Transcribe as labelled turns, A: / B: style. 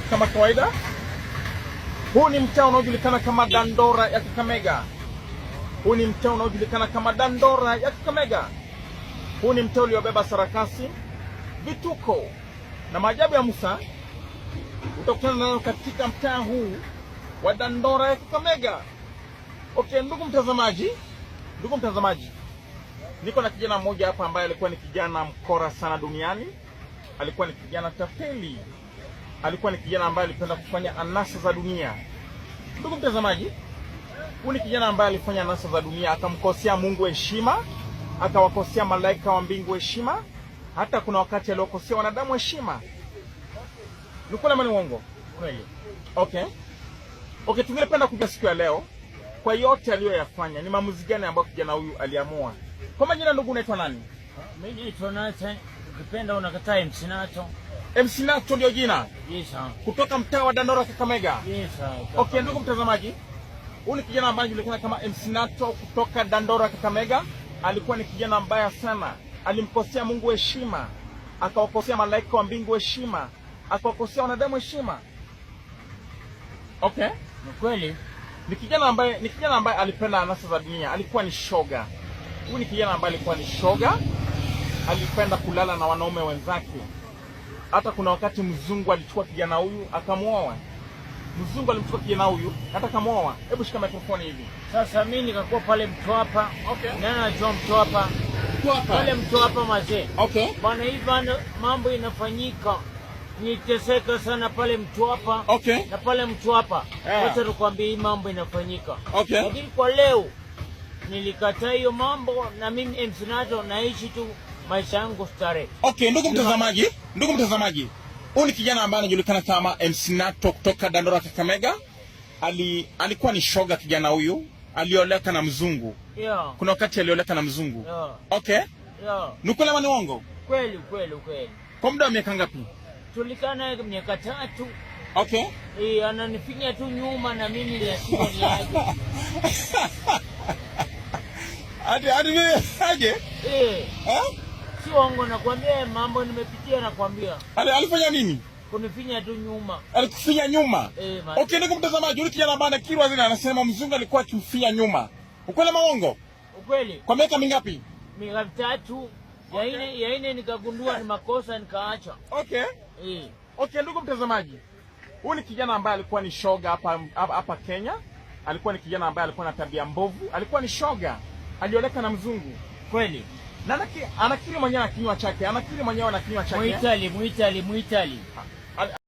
A: kama kawaida. Huu ni mtaa unaojulikana kama Dandora ya Kakamega. Huu ni mtaa unaojulikana kama Dandora ya Kakamega. Huu ni mtaa uliobeba sarakasi, vituko na maajabu ya Musa. Utakutana nayo katika mtaa huu wa Dandora ya Kakamega. Okay, ndugu mtazamaji, niko na kijana mmoja hapa ambaye alikuwa ni kijana mkora sana duniani. Alikuwa ni kijana tapeli. Alikuwa ni kijana ambaye alipenda kufanya anasa za dunia. Ndugu mtazamaji, huyu ni kijana ambaye alifanya anasa za dunia, akamkosea Mungu heshima, akawakosea malaika wa mbingu heshima, hata kuna wakati aliokosea wanadamu heshima. Ni kweli ama ni uongo?
B: Kweli.
A: Okay, tungependa kujua siku ya leo, kwa yote aliyoyafanya, ni maamuzi gani ambayo kijana huyu aliamua? Kwa majina, ndugu, unaitwa nani?
B: Mimi naitwa Nathan, ukipenda unakataa MC Nato.
A: MC Nato ndio jina?
B: Yes sir.
A: Kutoka mtaa wa Dandora Kakamega?
B: Yes sir.
A: Okay, ndugu mtazamaji, huyu ni kijana ambaye anajulikana kama MC Nato kutoka Dandora Kakamega. Alikuwa ni kijana mbaya sana. Alimkosea Mungu heshima, akawakosea malaika wa mbingu heshima, akawakosea wanadamu heshima. Okay?
B: Ni kweli.
A: Ni kijana ambaye alipenda anasa za dunia. Alikuwa ni shoga. Huyu ni kijana ambaye alikuwa ni shoga. Alipenda kulala na wanaume wenzake. Hata kuna wakati mzungu alichukua kijana huyu akamuoa. Mzungu alimchukua kijana huyu hata akamuoa. Hebu shika mikrofoni hivi.
B: Sasa mimi nikakuwa pale Mtwapa.
A: Okay.
B: Nani anajua Mtwapa? Pale Mtwapa mazee.
A: Okay.
B: Bwana hivi mambo inafanyika. Niteseka sana pale Mtwapa.
A: Okay.
B: Na pale Mtwapa.
A: Yeah.
B: Wacha nikwambie hii mambo inafanyika.
A: Okay.
B: Lakini kwa leo nilikataa hiyo mambo, na mimi MC Nato naishi tu maisha yangu starehe.
A: Okay, ndugu mtazamaji, huyu ni kijana ambaye anajulikana kama MC Nato kutoka Dandora Kakamega. Alikuwa ni shoga kijana huyu, alioleka na mzungu.
B: Yeah.
A: Kuna wakati alioleka na mzungu.
B: Yeah.
A: Okay?
B: Yeah.
A: Ni kweli ama ni uongo?
B: Kweli.
A: Kwa muda wa miaka ngapi?
B: Tulikana miaka 3.
A: Okay.
B: Ananifinya tu nyuma na mimi lazima niaje.
A: Hadi mimi aje?
B: Si uongo, nakwambia mambo nimepitia, nakwambia.
A: Alifanya nini?
B: Kunifinya tu nyuma.
A: Alikufinya nyuma? Okay, ndugu mtazamaji, yule kijana ambaye anakiri zina anasema mzungu alikuwa akimfinya nyuma. Ukweli ama uongo?
B: Ukweli.
A: Kwa miaka mingapi?
B: Miaka 3. Ya ine nikagundua ni makosa nikaacha.
A: Okay. Okay, ndugu mtazamaji, huyu ni kijana ambaye alikuwa ni shoga hapa Kenya. Alikuwa ni kijana ambaye alikuwa na tabia mbovu. Alikuwa ni shoga. Alioleka na mzungu.
B: Kweli.
A: Na anakiri mwenyewe na kinywa chake. Muitali.